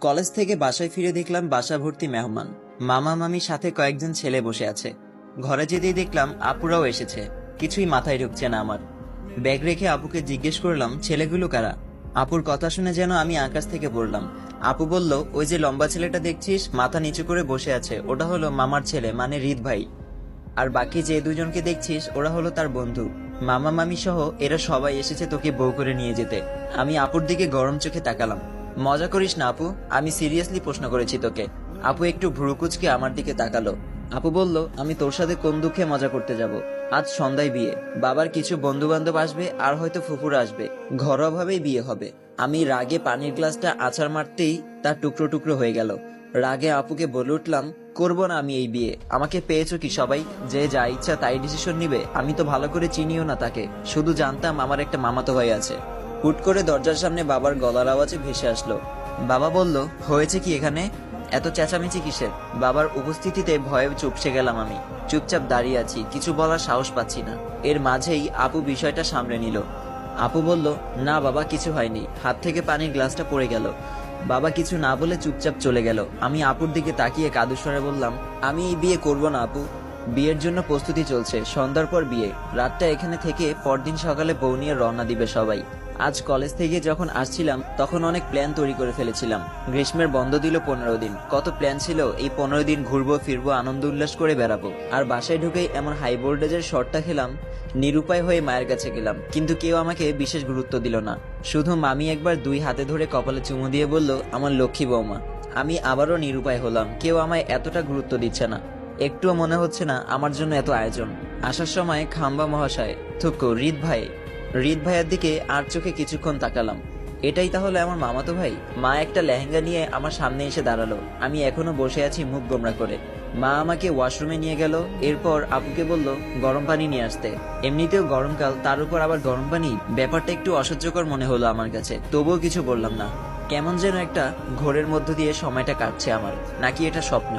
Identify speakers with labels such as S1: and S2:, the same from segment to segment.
S1: College থেকে বাসায় ফিরে দেখলাম বাসা ভর্তি মেহমান। মামা মামির সাথে কয়েকজন ছেলে বসে আছে। ঘরে যেতেই দেখলাম আপুরাও এসেছে। কিছুই মাথায় ঢুকছে না আমার। ব্যাগ রেখে আপুকে জিজ্ঞেস করলাম, ছেলেগুলো কারা? আপুর কথা শুনে যেন আমি আকাশ থেকে পড়লাম। আপু বলল, ওই যে লম্বা ছেলেটা দেখছিস মাথা নিচু করে বসে আছে, ওটা হলো মামার ছেলে, মানে হৃদ ভাই। আর বাকি যে দুজনকে দেখছিস ওরা হলো তার বন্ধু। মামা মামি সহ এরা সবাই এসেছে তোকে বউ করে নিয়ে যেতে। আমি আপুর দিকে গরম চোখে তাকালাম। মজা করিস না আপু, আমি সিরিয়াসলি প্রশ্ন করেছি তোকে। আপু একটু ভ্রুকুচকে আমার দিকে তাকালো। আপু বলল, আমি তোর সাথে কোন দুঃখে মজা করতে যাব? আজ সন্ধ্যায় বিয়ে, বাবার কিছু বন্ধু বান্ধব আসবে আর হয়তো ফুফুরা আসবে, ঘরোয়াভাবেই বিয়ে হবে। আমি রাগে পানির গ্লাসটা আছাড় মারতেই তার টুকরো টুকরো হয়ে গেল। রাগে আপুকে বলে উঠলাম, করব না আমি এই বিয়ে। আমাকে পেয়েছো কি সবাই, যে যা ইচ্ছা তাই ডিসিশন নিবে? আমি তো ভালো করে চিনিও না তাকে, শুধু জানতাম আমার একটা মামাতো ভাই আছে। হুট করে দরজার সামনে বাবার গলার আওয়াজে ভেসে আসলো। বাবা বলল, হয়েছে কি এখানে? এত চেঁচামেচি কিসের? বাবার উপস্থিতিতে ভয়ে চুপসে গেলাম আমি। চুপচাপ দাঁড়িয়ে আছি, কিছু বলার সাহস পাচ্ছি না। এর মাঝেই আপু বিষয়টা সামলে নিল। আপু বলল, না বাবা কিছু হয়নি, হাত থেকে পানির গ্লাসটা পড়ে গেল। বাবা কিছু না বলে চুপচাপ চলে গেল। আমি আপুর দিকে তাকিয়ে কাঁদো স্বরে বললাম, আমি এই বিয়ে করব না আপু। বিয়ের জন্য প্রস্তুতি চলছে, সন্ধ্যার পর বিয়ে। রাতটা এখানে থেকে পরদিন সকালে বউ নিয়ে রওনা দিবে সবাই। আজ কলেজ থেকে যখন আসছিলাম তখন অনেক প্ল্যান তৈরি করে ফেলেছিলাম। গ্রীষ্মের বন্ধ দিল 15 দিন। কত প্ল্যান ছিল, এই 15 দিন ঘুরবো ফিরবো, আনন্দ উল্লাস করে বেড়াবো। আর বাসায় ঢুকেই এমন হাই ভোল্টেজের শটটা খেলাম। নিরুপায় হয়ে মায়ের কাছে গেলাম, কিন্তু কেউ আমাকে বিশেষ গুরুত্ব দিল না। শুধু মামি একবার 2 হাতে ধরে কপালে চুমু দিয়ে বলল, আমার লক্ষ্মী বৌমা। আমি আবারও নিরুপায় হলাম, কেউ আমায় এতটা গুরুত্ব দিচ্ছে না। একটুও মনে হচ্ছে না আমার জন্য এত আয়োজন। আসার সময় খাম্বা মহাশয়, থুকু হৃদ ভাইয়ের দিকে আর চোখে কিছুক্ষণ তাকালাম। এটাই তাহলে আমার মামাতো ভাই? মা একটা লেহেঙ্গা নিয়ে আমার সামনে এসে দাঁড়ালো। আমি এখনো বসে আছি মুখ গোমরা করে। মা আমাকে ওয়াশরুমে নিয়ে গেল। এরপর আপুকে বলল গরম পানি নিয়ে আসতে। এমনিতেও গরমকাল, তার উপর আবার গরম পানি, ব্যাপারটা একটু অসহ্যকর মনে হলো আমার কাছে। তবুও কিছু বললাম না। কেমন যেন একটা ঘোরের মধ্য দিয়ে সময়টা কাটছে আমার, নাকি এটা স্বপ্ন?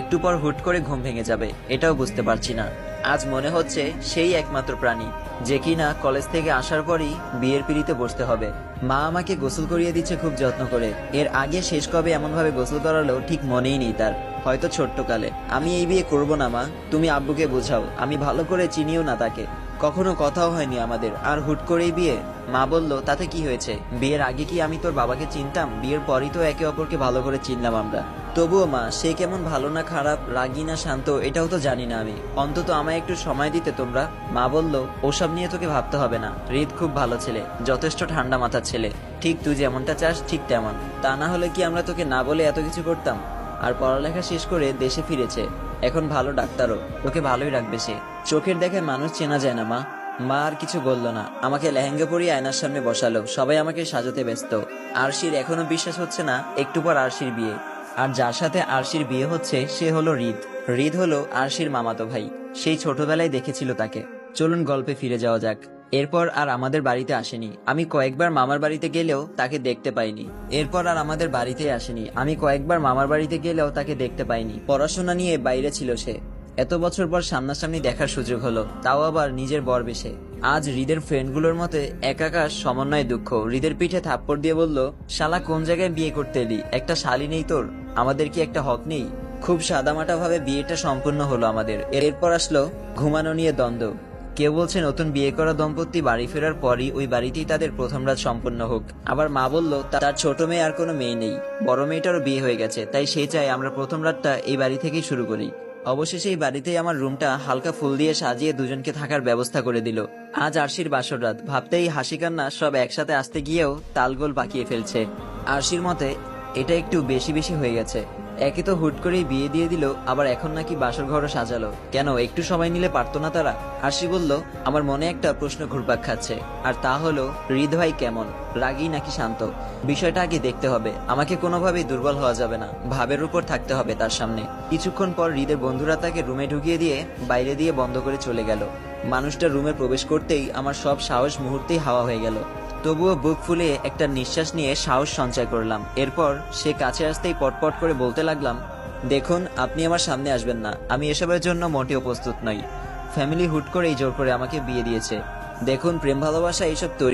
S1: একটু পর হুট করে ঘুম ভেঙে যাবে, এটাও বুঝতে পারছি না। আজ মনে হচ্ছে সেই একমাত্র প্রাণী যে কিনা কলেজ থেকে আসার পরই বিয়ের পিঁড়িতে বসতে হবে। মা আমাকে গোসল করিয়ে দিচ্ছে খুব যত্ন করে। এর আগে শেষ কবে এমন ভাবে গোসল করালো ঠিক মনেই নেই তার, হয়তো ছোট্টকালে। আমি এই বিয়ে করব না মা, তুমি আব্বুকে বোঝাও। আমি ভালো করে চিনিও না তাকে, কখনো কথাও হয়নি আমাদের, আর হুট করেই বিয়ে। মা বলল, তাতে কি হয়েছে? বিয়ের আগে কি আমি তোর বাবাকে চিনতাম? বিয়ের পরই তো একে অপরকে ভালো করে চিনলাম আমরা। তবুও মা, সে কেমন, ভালো না খারাপ, রাগী না শান্ত, এটাও তো জানি না আমি। অন্তত আমায় একটু সময় দিতে তোমরা। মা বলল, ওসব নিয়ে তোকে ভাবতে হবে না। হৃদ খুব ভালো ছেলে, যথেষ্ট ঠান্ডা মাথার ছেলে। ঠিক তুই যেমনটা চাস ঠিক তেমন। তা না হলে কি আমরা তোকে না বলে এত কিছু করতাম? আর পড়ালেখা শেষ করে দেশে ফিরেছে, এখন ভালো ডাক্তারও। তোকে ভালোই রাখবে সে। চোখের দেখে মানুষ চেনা যায় না মা। মা আর কিছু বলল না, আমাকে লেহেঙ্গা পরিয়ে আয়নার সামনে বসালো। সবাই আমাকে সাজাতে ব্যস্ত। আরশির এখনো বিশ্বাস হচ্ছে না একটু পর আরশির বিয়ে। আর যার সাথে আরশির বিয়ে হচ্ছে সে হলো হৃদ। হৃদ হলো আরশির মামাতো ভাই। সেই ছোটবেলায় দেখেছিল তাকে। চলুন গল্পে ফিরে যাওয়া যাক। এরপর আর আমাদের বাড়িতে আসেনি। আমি কয়েকবার মামার বাড়িতে গেলেও তাকে দেখতে পাইনি। পড়াশোনা নিয়ে বাইরে ছিল সে। এত বছর পর সামনাসামনি দেখার সুযোগ হলো, তাও আবার নিজের বর বেশে। আজ হৃদের ফ্রেন্ডগুলোর মতে একাকার সমন্বয় দুঃখ। হৃদের পিঠে থাপ্পড় দিয়ে বলল, শালা কোন জায়গায় বিয়ে করতে এলি? একটা শালি নেই তোর? আমাদের কি একটা হক নেই? খুব সাদামাটা ভাবে বিয়েটা সম্পূর্ণ হলো আমাদের। এরপর আসলো ঘুমানো নিয়ে দ্বন্দ্ব। কেউ বলছে নতুন বিয়ে করা দম্পতি বাড়ি ফেরার পরই ওই বাড়িতেই তাদের প্রথম রাত সম্পূর্ণ হোক। আবার মা বলল, তার ছোট মেয়ে আর কোনো মেয়ে নেই, বড় মেয়েটারও বিয়ে হয়ে গেছে, তাই সে চায় আমরা প্রথম রাতটা এই বাড়ি থেকেই শুরু করি। অবশেষে এই বাড়িতেই আমার রুমটা হালকা ফুল দিয়ে সাজিয়ে দুজনকে থাকার ব্যবস্থা করে দিল। আজ আরশির বাসর রাত, ভাবতেই হাসি কান্না সব একসাথে আসতে গিয়েও তালগোল পাকিয়ে ফেলছে। আরশির মতে এটা একটু বেশি বেশি হয়ে গেছে। একে তো হুট করেই বিয়ে দিয়ে দিল, আবার এখন নাকি বাসর ঘরও সাজালো। কেন, একটু সময় নিলে পারতো না তারা? আরশি বলল, আমার মনে একটা প্রশ্ন ঘুরপাক খাচ্ছে, আর তা হলো হৃদ ভাই কেমন, রাগী নাকি শান্ত? বিষয়টা আগে দেখতে হবে। আমাকে কোনোভাবেই দুর্বল হওয়া যাবে না, ভাবের উপর থাকতে হবে তার সামনে। কিছুক্ষণ পর হৃদের বন্ধুরা তাকে রুমে ঢুকিয়ে দিয়ে বাইরে দিয়ে বন্ধ করে চলে গেল। মানুষটা রুমে প্রবেশ করতেই আমার সব সাহস মুহূর্তেই হাওয়া হয়ে গেল। তবুও বুক ফুলিয়ে একটা নিঃশ্বাস নিয়ে সাহস সঞ্চয় করলাম। এরপর সে কাছে আসতেই পটপট করে বলতে লাগলাম, দেখুন আপনি আমার সামনে আসবেন না, আমি এসবের জন্য মোটেও প্রস্তুত নই। ফ্যামিলি হুট করেই জোর করে আমাকে বিয়ে দিয়েছে। দেখুন, প্রেম ভালোবাসা এইসব তৈরি